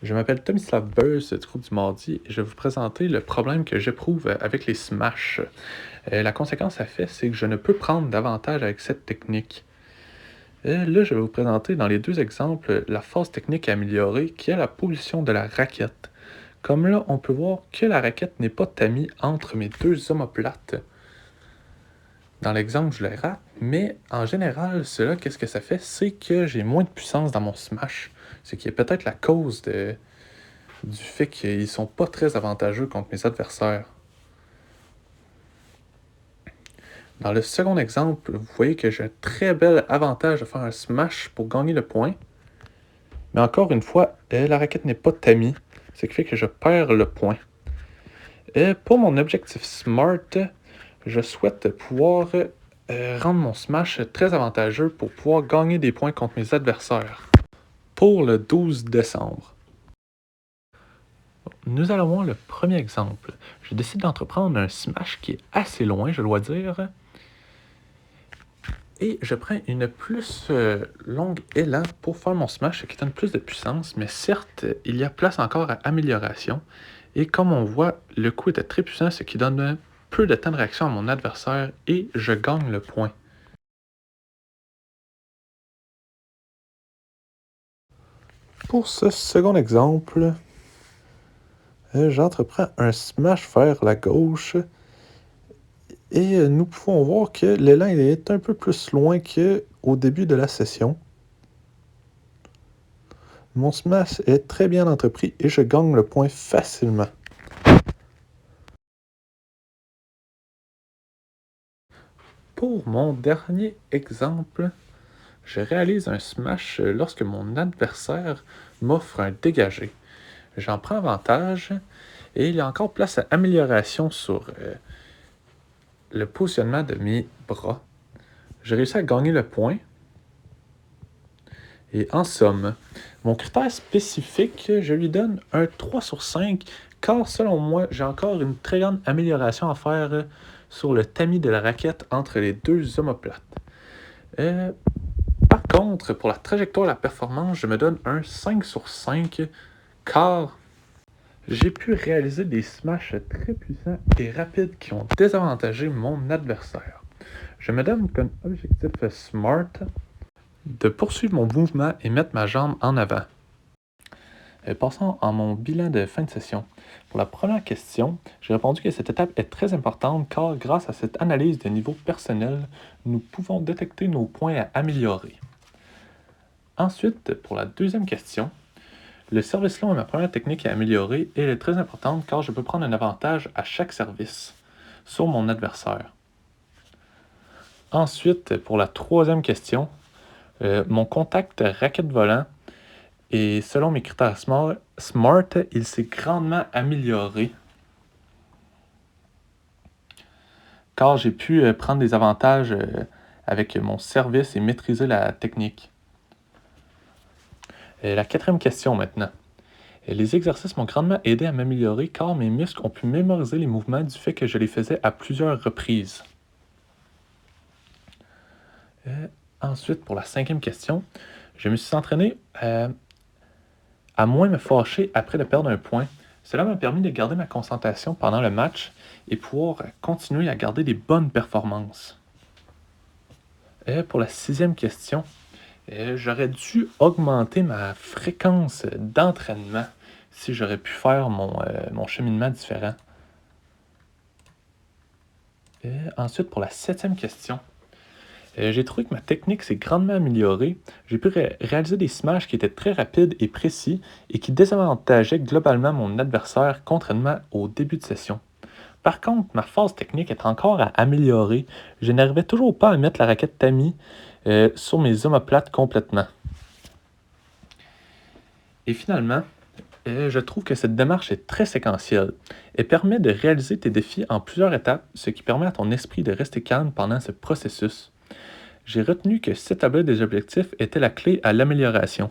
Je m'appelle Tomislav Beus du groupe du Mardi et je vais vous présenter le problème que j'éprouve avec les smash. La conséquence à fait, c'est que je ne peux prendre d'avantage avec cette technique. Là, je vais vous présenter dans les deux exemples la phase technique améliorée qui est la position de la raquette. Comme là, on peut voir que la raquette n'est pas tamise entre mes deux omoplates. Dans l'exemple, je le rate, mais en général, cela, qu'est-ce que ça fait? C'est que j'ai moins de puissance dans mon smash, ce qui est peut-être la cause du fait qu'ils sont pas très avantageux contre mes adversaires. Dans le second exemple, vous voyez que j'ai un très bel avantage de faire un smash pour gagner le point. Mais encore une fois, la raquette n'est pas tamise, ce qui fait que je perds le point. Pour mon objectif smart, je souhaite pouvoir rendre mon smash très avantageux pour pouvoir gagner des points contre mes adversaires. Pour le 12 décembre. Nous allons voir le premier exemple. Je décide d'entreprendre un smash qui est assez loin, je dois dire. Et je prends une plus longue élan pour faire mon smash, ce qui donne plus de puissance, mais certes, il y a place encore à amélioration. Et comme on voit, le coup était très puissant, ce qui donne peu de temps de réaction à mon adversaire et je gagne le point. Pour ce second exemple, j'entreprends un smash vers la gauche et nous pouvons voir que l'élan est un peu plus loin qu'au début de la session. Mon smash est très bien entrepris et je gagne le point facilement. Pour mon dernier exemple, je réalise un smash lorsque mon adversaire m'offre un dégagé. J'en prends avantage et il y a encore place à amélioration sur le positionnement de mes bras. J'ai réussi à gagner le point. Et en somme, mon critère spécifique, je lui donne un 3 sur 5, car selon moi, j'ai encore une très grande amélioration à faire sur le tamis de la raquette entre les deux omoplates. Par contre, pour la trajectoire et la performance, je me donne un 5 sur 5, car j'ai pu réaliser des smashs très puissants et rapides qui ont désavantagé mon adversaire. Je me donne comme objectif SMART de poursuivre mon mouvement et mettre ma jambe en avant. Passons à mon bilan de fin de session. Pour la première question, j'ai répondu que cette étape est très importante car grâce à cette analyse de niveau personnel, nous pouvons détecter nos points à améliorer. Ensuite, pour la deuxième question, le service long est ma première technique à améliorer et elle est très importante car je peux prendre un avantage à chaque service sur mon adversaire. Ensuite, pour la troisième question, mon contact raquette volant et selon mes critères SMART, il s'est grandement amélioré car j'ai pu prendre des avantages avec mon service et maîtriser la technique. La quatrième question maintenant. Les exercices m'ont grandement aidé à m'améliorer car mes muscles ont pu mémoriser les mouvements du fait que je les faisais à plusieurs reprises. Ensuite, pour la cinquième question, je me suis entraîné à moins me fâcher après de perdre un point. Cela m'a permis de garder ma concentration pendant le match et pouvoir continuer à garder des bonnes performances. Pour la sixième question, j'aurais dû augmenter ma fréquence d'entraînement si j'aurais pu faire mon cheminement différent. Ensuite, pour la septième question, j'ai trouvé que ma technique s'est grandement améliorée. J'ai pu réaliser des smashs qui étaient très rapides et précis et qui désavantageaient globalement mon adversaire contrairement au début de session. Par contre, ma phase technique est encore à améliorer. Je n'arrivais toujours pas à mettre la raquette tamis sur mes omoplates complètement. Et finalement, je trouve que cette démarche est très séquentielle. Elle permet de réaliser tes défis en plusieurs étapes, ce qui permet à ton esprit de rester calme pendant ce processus. J'ai retenu que s'établir des objectifs était la clé à l'amélioration.